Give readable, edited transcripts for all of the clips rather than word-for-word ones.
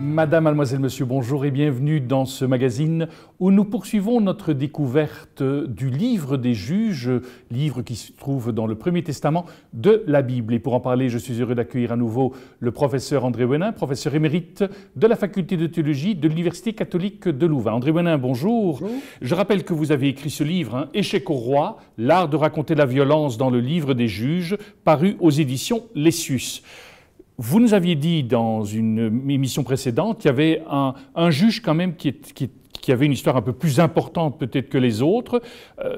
Madame, mademoiselle, monsieur, bonjour et bienvenue dans ce magazine où nous poursuivons notre découverte du livre des juges, livre qui se trouve dans le Premier Testament de la Bible. Et pour en parler, je suis heureux d'accueillir à nouveau le professeur André Ouénin, professeur émérite de la faculté de théologie de l'Université catholique de Louvain. André Ouénin, bonjour. Bonjour. Je rappelle que vous avez écrit ce livre, Échec au roi, l'art de raconter la violence dans le livre des juges, paru aux éditions Lessius. Vous nous aviez dit dans une émission précédente qu'il y avait un juge quand même qui avait une histoire un peu plus importante peut-être que les autres,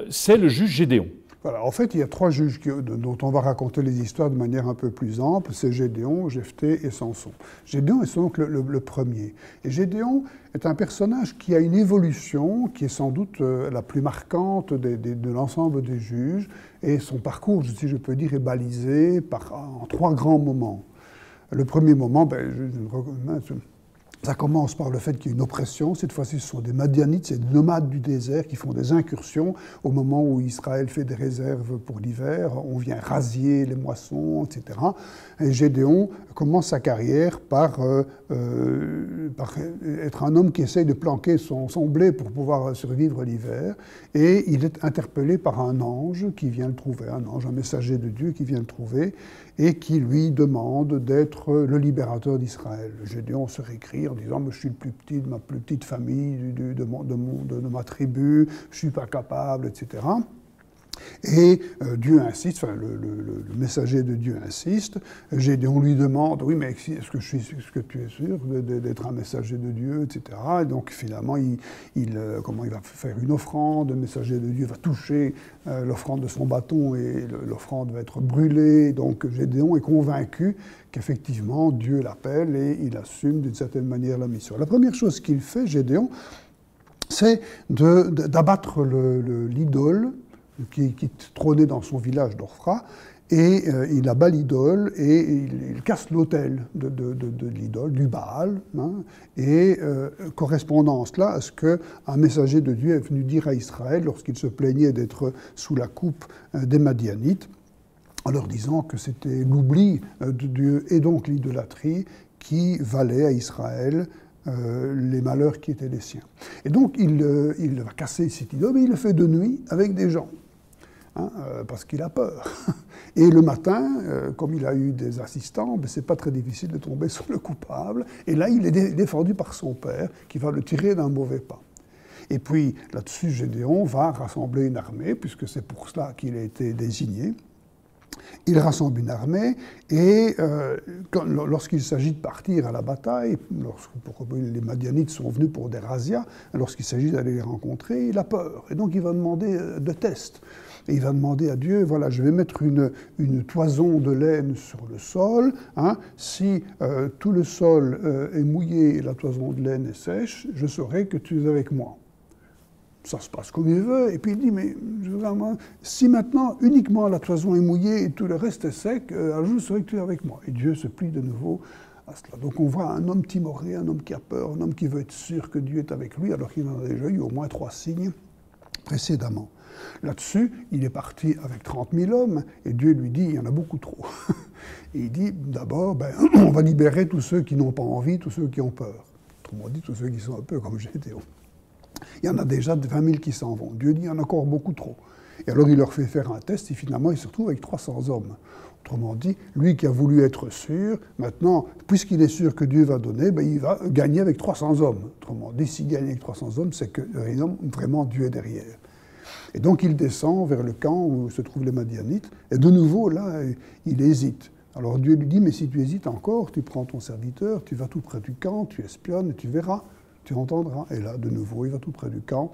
c'est le juge Gédéon. Voilà, en fait, il y a trois juges dont on va raconter les histoires de manière un peu plus ample, c'est Gédéon, Jephthé et Samson. Gédéon est donc le premier. Et Gédéon est un personnage qui a une évolution qui est sans doute la plus marquante de l'ensemble des juges, et son parcours, si je peux dire, est balisé en trois grands moments. Le premier moment, ça commence par le fait qu'il y a une oppression. Cette fois-ci, ce sont des Madianites, c'est des nomades du désert qui font des incursions au moment où Israël fait des réserves pour l'hiver. On vient rasier les moissons, etc. Et Gédéon commence sa carrière par être un homme qui essaye de planquer son blé pour pouvoir survivre l'hiver. Et il est interpellé par un ange qui vient le trouver, un messager de Dieu qui vient le trouver et qui lui demande d'être le libérateur d'Israël. Gédéon se récrie en disant « Je suis le plus petit de ma plus petite famille, de ma tribu, je ne suis pas capable, etc. » Et Dieu insiste, enfin le messager de Dieu insiste, Gédéon lui demande « Oui, mais est-ce que tu es sûr d'être un messager de Dieu, etc. » Et donc finalement, il va faire une offrande, le messager de Dieu va toucher l'offrande de son bâton et l'offrande va être brûlée. Donc Gédéon est convaincu qu'effectivement Dieu l'appelle et il assume d'une certaine manière la mission. La première chose qu'il fait, Gédéon, c'est d'abattre l'idole qui trônait dans son village d'Orphra, et il abat l'idole et il casse l'autel de l'idole, du Baal, et correspondant cela à ce qu'un messager de Dieu est venu dire à Israël lorsqu'il se plaignait d'être sous la coupe des Madianites, en leur disant que c'était l'oubli de Dieu et donc l'idolâtrie qui valait à Israël les malheurs qui étaient les siens. Et donc il va casser cette idole, mais il le fait de nuit avec des gens. Parce qu'il a peur. Et le matin, comme il a eu des assistants, c'est pas très difficile de tomber sur le coupable. Et là, il est défendu par son père, qui va le tirer d'un mauvais pas. Et puis, là-dessus, Gédéon va rassembler une armée, puisque c'est pour cela qu'il a été désigné. Il rassemble une armée, et lorsqu'il s'agit de partir à la bataille, les Madianites sont venus pour des razzias, lorsqu'il s'agit d'aller les rencontrer, il a peur. Et donc, il va demander de tests. Et il va demander à Dieu, voilà, je vais mettre une toison de laine sur le sol. Si tout le sol est mouillé et la toison de laine est sèche, je saurai que tu es avec moi. Ça se passe comme il veut. Et puis il dit, mais si maintenant uniquement la toison est mouillée et tout le reste est sec, alors je saurai que tu es avec moi. Et Dieu se plie de nouveau à cela. Donc on voit un homme timoré, un homme qui a peur, un homme qui veut être sûr que Dieu est avec lui, alors qu'il en a déjà eu au moins 3 signes précédemment. Là-dessus, il est parti avec 30 000 hommes, et Dieu lui dit, il y en a beaucoup trop. Et il dit, d'abord, on va libérer tous ceux qui n'ont pas envie, tous ceux qui ont peur. Autrement dit, tous ceux qui sont un peu comme Gédéon. Il y en a déjà 20 000 qui s'en vont. Dieu dit, il y en a encore beaucoup trop. Et alors il leur fait faire un test, et finalement, il se retrouve avec 300 hommes. Autrement dit, lui qui a voulu être sûr, maintenant, puisqu'il est sûr que Dieu va donner, il va gagner avec 300 hommes. Autrement dit, s'il gagne avec 300 hommes, c'est que vraiment Dieu est derrière. Et donc il descend vers le camp où se trouvent les Madianites, et de nouveau, là, il hésite. Alors Dieu lui dit, mais si tu hésites encore, tu prends ton serviteur, tu vas tout près du camp, tu espionnes, et tu verras, tu entendras. Et là, de nouveau, il va tout près du camp.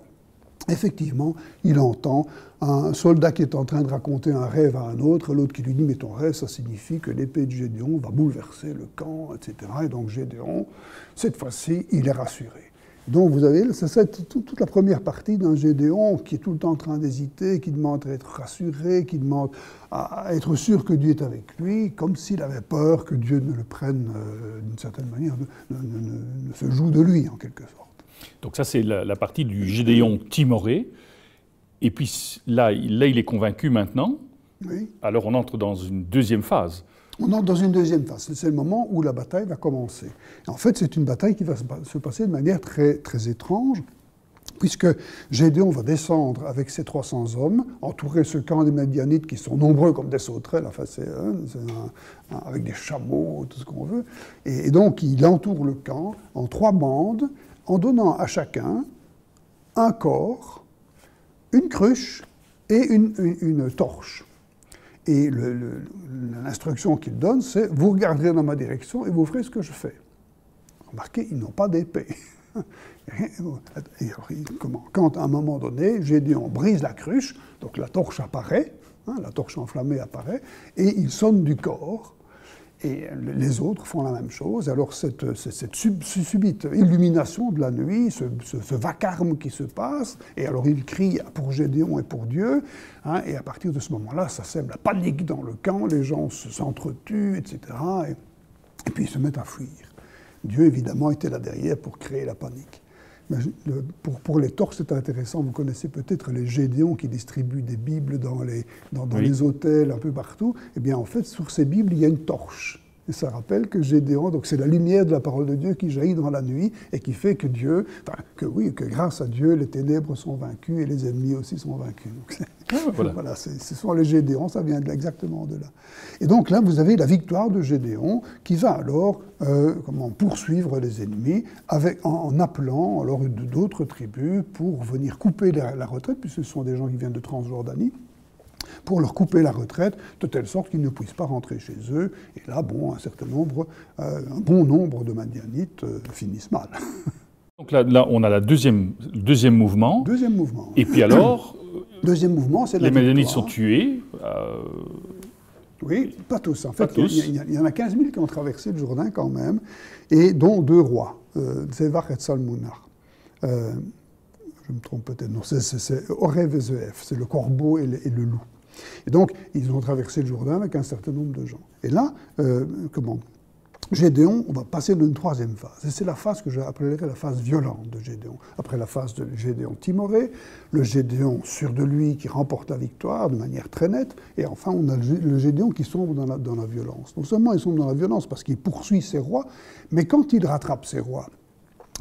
Effectivement, il entend un soldat qui est en train de raconter un rêve à un autre, l'autre qui lui dit « mais ton rêve, ça signifie que l'épée de Gédéon va bouleverser le camp, etc. » Et donc Gédéon, cette fois-ci, il est rassuré. Donc vous avez, c'est toute la première partie d'un Gédéon qui est tout le temps en train d'hésiter, qui demande à être rassuré, qui demande à être sûr que Dieu est avec lui, comme s'il avait peur que Dieu ne le prenne d'une certaine manière, ne se joue de lui en quelque sorte. Donc ça c'est la partie du Gédéon timoré, et puis là il est convaincu maintenant, oui. Alors on entre dans une deuxième phase. On entre dans une deuxième phase. C'est le moment où la bataille va commencer. Et en fait, c'est une bataille qui va se passer de manière très, très étrange, puisque Gédéon va descendre avec ses 300 hommes, entourer ce camp des Madianites qui sont nombreux comme des sauterelles, enfin avec des chameaux, tout ce qu'on veut. Et donc, il entoure le camp en 3 bandes, en donnant à chacun un corps, une cruche et une torche. Et l'instruction qu'il donne, c'est « vous regarderez dans ma direction et vous ferez ce que je fais ». Remarquez, ils n'ont pas d'épée. Quand à un moment donné, Gédéon brise la cruche, donc la torche apparaît, la torche enflammée apparaît, et il sonne du corps, et les autres font la même chose. Alors cette subite illumination de la nuit, ce vacarme qui se passe, et alors il crie pour Gédéon et pour Dieu, et à partir de ce moment-là, ça sème la panique dans le camp, les gens s'entretuent, etc., et puis ils se mettent à fuir. Dieu, évidemment, était là derrière pour créer la panique. Mais pour les torches, c'est intéressant. Vous connaissez peut-être les Gédéons qui distribuent des Bibles dans les hôtels, un peu partout. Eh bien, en fait, sur ces Bibles, il y a une torche. Et ça rappelle que Gédéon, donc c'est la lumière de la parole de Dieu qui jaillit dans la nuit et qui fait que Dieu, que grâce à Dieu, les ténèbres sont vaincues et les ennemis aussi sont vaincus. Donc, voilà, ce sont les Gédéons, ça vient exactement de là. Et donc là, vous avez la victoire de Gédéon qui va alors poursuivre les ennemis en appelant alors d'autres tribus pour venir couper la retraite, puisque ce sont des gens qui viennent de Transjordanie, pour leur couper la retraite, de telle sorte qu'ils ne puissent pas rentrer chez eux. Et là, bon, un bon nombre de Madianites finissent mal. Donc là, on a le deuxième mouvement. Deuxième mouvement. Et puis alors, deuxième mouvement, c'est la les Madianites sont tués. Oui, pas tous. En fait, il y en a 15 000 qui ont traversé le Jourdain quand même, et dont 2 rois, Zévar et Tsalmunna. Je me trompe peut-être, non, c'est Orev et Zéef, c'est le corbeau et le loup. Et donc, ils ont traversé le Jourdain avec un certain nombre de gens. Et là, Gédéon, on va passer d'une 3e phase. Et c'est la phase que j'appellerais la phase violente de Gédéon. Après la phase de Gédéon timoré, le Gédéon sûr de lui qui remporte la victoire de manière très nette. Et enfin, on a le Gédéon qui sombre dans la violence. Non seulement il sombre dans la violence parce qu'il poursuit ses rois, mais quand il rattrape ses rois,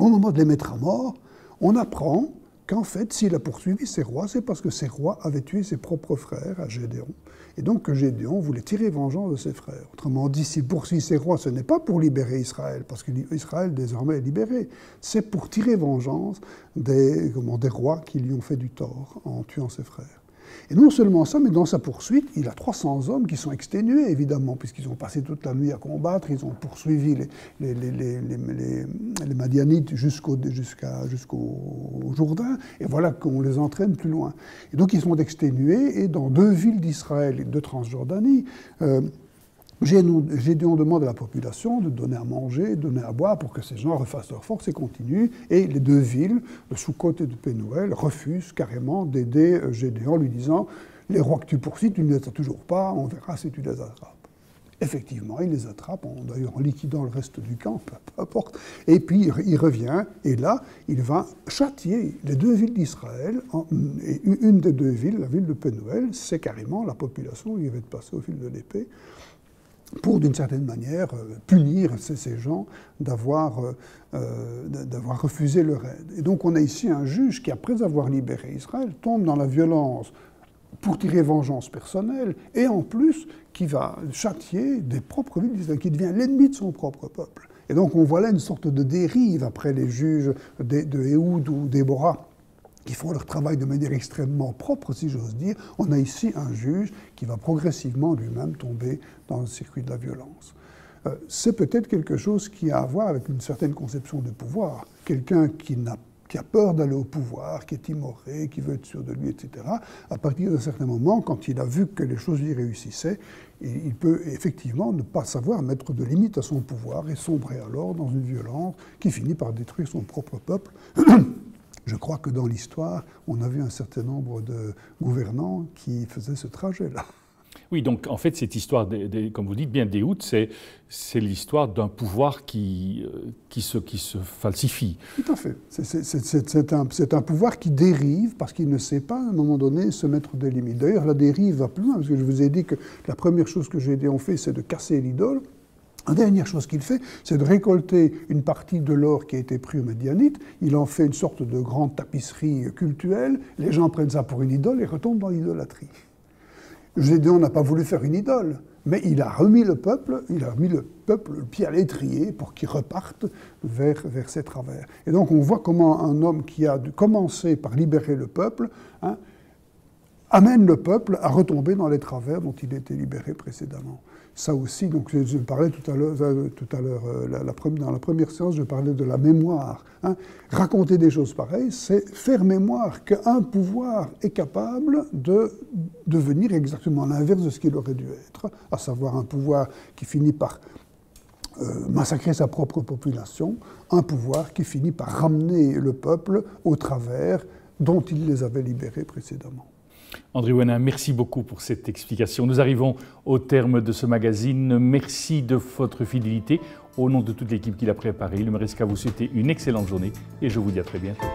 au moment de les mettre à mort, on apprend qu'en fait, s'il a poursuivi ses rois, c'est parce que ses rois avaient tué ses propres frères à Gédéon. Et donc que Gédéon voulait tirer vengeance de ses frères. Autrement dit, s'il poursuit ses rois, ce n'est pas pour libérer Israël, parce qu'Israël désormais est libéré. C'est pour tirer vengeance des rois qui lui ont fait du tort en tuant ses frères. Et non seulement ça, mais dans sa poursuite, il a 300 hommes qui sont exténués, évidemment, puisqu'ils ont passé toute la nuit à combattre, ils ont poursuivi les Madianites jusqu'au Jourdain, et voilà qu'on les entraîne plus loin. Et donc ils sont exténués, et dans 2 villes d'Israël et de Transjordanie, Gédéon demande à la population de donner à manger, de donner à boire pour que ces gens refassent leur force et continuent. Et les 2 villes, de Sukkot et de Pénuel, refusent carrément d'aider Gédéon, lui disant « Les rois que tu poursuis, tu ne les as toujours pas, on verra si tu les attrapes. » Effectivement, il les attrape, d'ailleurs en liquidant le reste du camp, peu importe. Et puis il revient, et là, il va châtier les 2 villes d'Israël. Et une des 2 villes, la ville de Pénuel, c'est carrément la population qui va être passée au fil de l'épée, pour, d'une certaine manière, punir ces gens d'avoir refusé leur aide. Et donc on a ici un juge qui, après avoir libéré Israël, tombe dans la violence pour tirer vengeance personnelle, et en plus, qui va châtier des propres villes d'Israël, qui devient l'ennemi de son propre peuple. Et donc on voit là une sorte de dérive après les juges de Éhoud ou Déborah, qui font leur travail de manière extrêmement propre, si j'ose dire. On a ici un juge qui va progressivement lui-même tomber dans le circuit de la violence. C'est peut-être quelque chose qui a à voir avec une certaine conception de pouvoir. Quelqu'un qui a peur d'aller au pouvoir, qui est timoré, qui veut être sûr de lui, etc., à partir d'un certain moment, quand il a vu que les choses lui réussissaient, il peut effectivement ne pas savoir mettre de limite à son pouvoir et sombrer alors dans une violence qui finit par détruire son propre peuple. Je crois que dans l'histoire, on a vu un certain nombre de gouvernants qui faisaient ce trajet-là. Oui, donc en fait, cette histoire, comme vous dites bien, d'Éhoud, c'est l'histoire d'un pouvoir qui se falsifie. Tout à fait. C'est un pouvoir qui dérive parce qu'il ne sait pas, à un moment donné, se mettre des limites. D'ailleurs, la dérive va plus loin, parce que je vous ai dit que la première chose que Gédéon fait, c'est de casser l'idole. La dernière chose qu'il fait, c'est de récolter une partie de l'or qui a été pris aux Médianites. Il en fait une sorte de grande tapisserie cultuelle. Les gens prennent ça pour une idole et retombent dans l'idolâtrie. Gédéon n'a pas voulu faire une idole, mais il a remis le peuple le pied à l'étrier pour qu'il reparte vers ses travers. Et donc on voit comment un homme qui a commencé par libérer le peuple, amène le peuple à retomber dans les travers dont il était libéré précédemment. Ça aussi, donc je parlais tout à l'heure, dans la première séance, je parlais de la mémoire. Raconter des choses pareilles, c'est faire mémoire qu'un pouvoir est capable de devenir exactement l'inverse de ce qu'il aurait dû être, à savoir un pouvoir qui finit par massacrer sa propre population, un pouvoir qui finit par ramener le peuple au travers dont il les avait libérés précédemment. André Ouénin, merci beaucoup pour cette explication. Nous arrivons au terme de ce magazine. Merci de votre fidélité. Au nom de toute l'équipe qui l'a préparé, il me reste qu'à vous souhaiter une excellente journée et je vous dis à très bientôt.